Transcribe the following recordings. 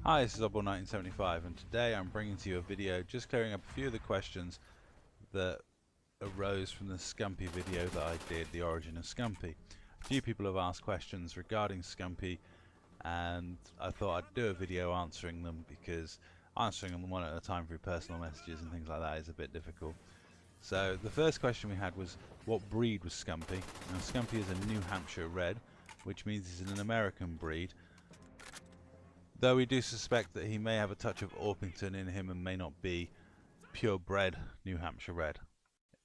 Hi, this is Oddball1975 and today I'm bringing to you a video just clearing up a few of the questions that arose from the Scumpy video that I did, the origin of Scumpy. A few people have asked questions regarding Scumpy and I thought I'd do a video answering them because answering them one at a time through personal messages and things like that is a bit difficult. So the first question we had was, what breed was Scumpy? Now Scumpy is a New Hampshire Red, which means he's an American breed. Though we do suspect that he may have a touch of Orpington in him and may not be purebred New Hampshire Red.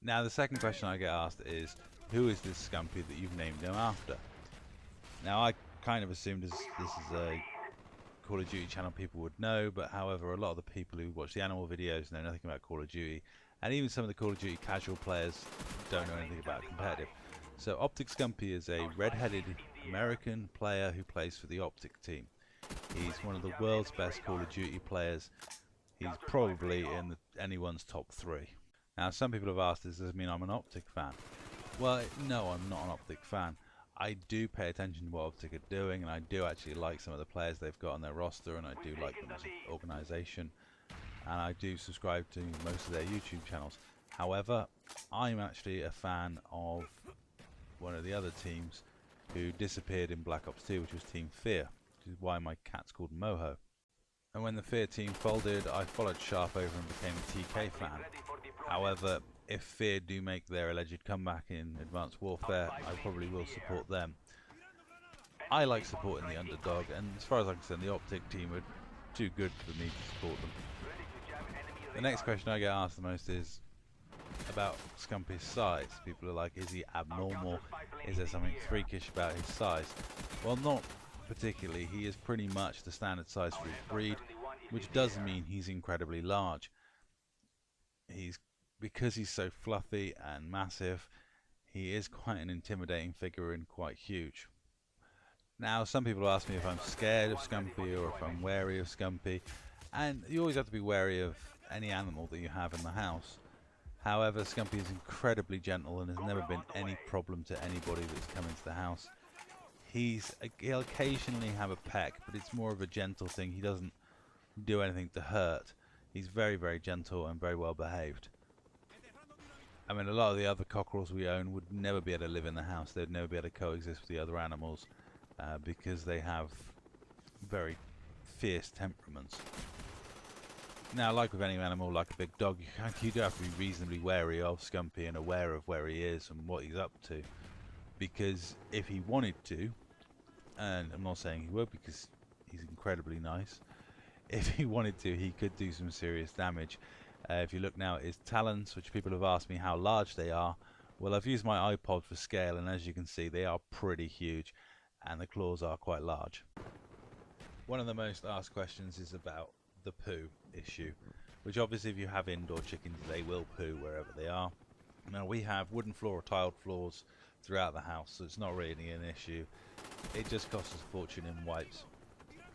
Now the second question I get asked is, who is this Scumpy that you've named him after? Now I kind of assumed this is a Call of Duty channel people would know, but however a lot of the people who watch the animal videos know nothing about Call of Duty, and even some of the Call of Duty casual players don't know anything about competitive. So Optic Scumpy is a red-headed American player who plays for the Optic team. He's one of the world's best Call of Duty players. He's probably in anyone's top 3. Now some people have asked, does this mean I'm an Optic fan? Well, no, I'm not an Optic fan. I do pay attention to what Optic are doing, and I do actually like some of the players they've got on their roster, and I do like them as an organisation, and I do subscribe to most of their YouTube channels. However, I'm actually a fan of one of the other teams who disappeared in Black Ops 2, which was Team Fear, which is why my cat's called Moho. And when the Fear team folded, I followed Sharp over and became a TK fan. However, if Fear do make their alleged comeback in Advanced Warfare, I probably will support them. I like supporting the underdog, and as far as I'm concerned, the Optic team are too good for me to support them. The next question I get asked the most is about Scumpy's size. People are like, is he abnormal? Is there something freakish about his size? Well, not particularly. He is pretty much the standard size for his breed, which does mean he's incredibly large. Because he's so fluffy and massive, he is quite an intimidating figure and quite huge. Now some people ask me if I'm scared of Scumpy or if I'm wary of Scumpy, and you always have to be wary of any animal that you have in the house. However, Scumpy is incredibly gentle and has never been any problem to anybody that's come into the house. He'll occasionally have a peck, but it's more of a gentle thing. He doesn't do anything to hurt. He's very, very gentle and very well behaved. I mean, a lot of the other cockerels we own would never be able to live in the house. They'd never be able to coexist with the other animals because they have very fierce temperaments. Now, like with any animal, like a big dog, you do have to be reasonably wary of Scumpy and aware of where he is and what he's up to. Because if he wanted to, and I'm not saying he would because he's incredibly nice, if he wanted to, he could do some serious damage. If you look now at his talons, which people have asked me how large they are, well, I've used my iPod for scale, and as you can see, they are pretty huge, and the claws are quite large. One of the most asked questions is about the poo issue, which obviously if you have indoor chickens, they will poo wherever they are. Now we have wooden floor or tiled floors throughout the house, so it's not really an issue. It just costs us a fortune in wipes,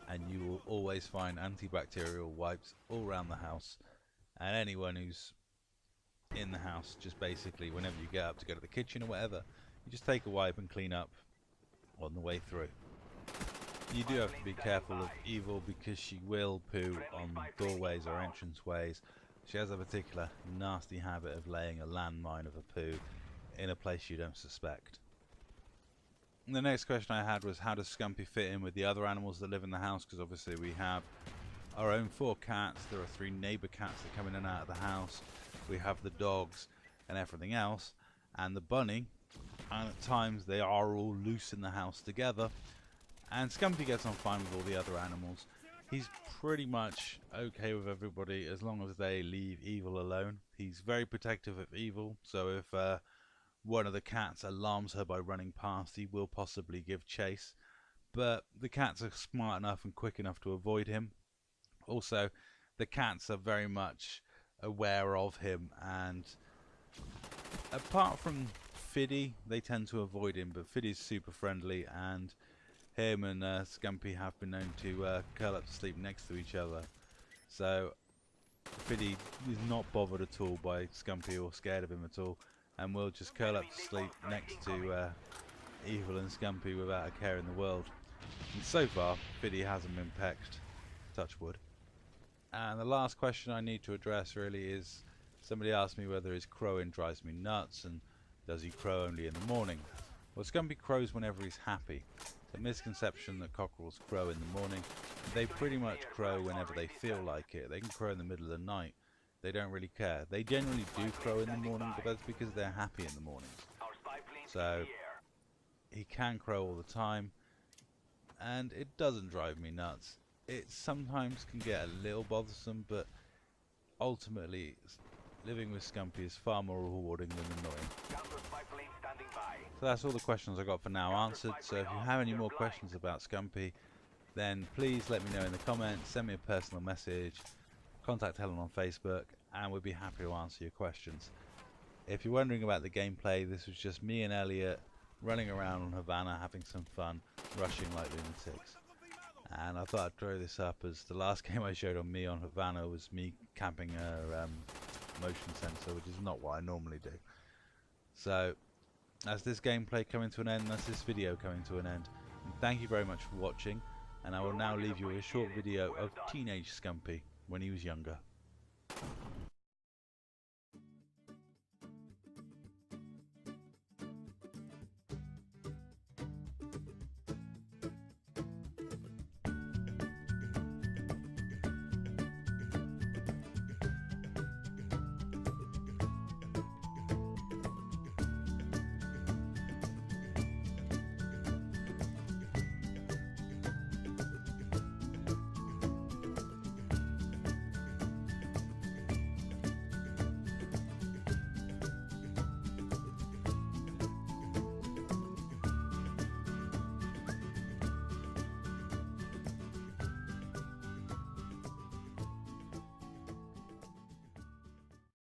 and you will always find antibacterial wipes all around the house. And anyone who's in the house, just basically whenever you get up to go to the kitchen or whatever, you just take a wipe and clean up on the way through. You do have to be careful of Evil because she will poo on doorways or entranceways. She has a particular nasty habit of laying a landmine of a poo in a place you don't suspect. And the next question I had was, how does Scumpy fit in with the other animals that live in the house? Because obviously we have our own 4 cats, there are 3 neighbour cats that come in and out of the house, we have the dogs and everything else, and the bunny, and at times they are all loose in the house together, and Scumpy gets on fine with all the other animals. He's pretty much okay with everybody as long as they leave Evil alone. He's very protective of Evil, so if one of the cats alarms her by running past, he will possibly give chase, but the cats are smart enough and quick enough to avoid him. Also, the cats are very much aware of him, and apart from Fiddy, they tend to avoid him, but Fiddy's super friendly, and him and Scumpy have been known to curl up to sleep next to each other. So Fiddy is not bothered at all by Scumpy or scared of him at all, and will just curl up to sleep next to Evil and Scumpy without a care in the world. And so far, Fiddy hasn't been pecked. touch wood. And the last question I need to address really is, somebody asked me whether his crowing drives me nuts and does he crow only in the morning. Well, Scumpy crows whenever he's happy. It's a misconception that cockerels crow in the morning. They pretty much crow whenever they feel like it. They can crow in the middle of the night. They don't really care. They generally do crow in the morning, but that's because they're happy in the mornings. So he can crow all the time, and it doesn't drive me nuts. It sometimes can get a little bothersome, but ultimately living with Scumpy is far more rewarding than annoying. So that's all the questions I got for now answered. So if you have any more questions about Scumpy, then please let me know in the comments, send me a personal message, contact Helen on Facebook, and we'll be happy to answer your questions. If you're wondering about the gameplay, this was just me and Elliot running around on Havana having some fun, rushing like lunatics. And I thought I'd throw this up as the last game I showed on me on Havana was me camping a motion sensor, which is not what I normally do. So that's this gameplay coming to an end, that's this video coming to an end. And thank you very much for watching, and I will now leave you with a short video of teenage Scumpy when he was younger.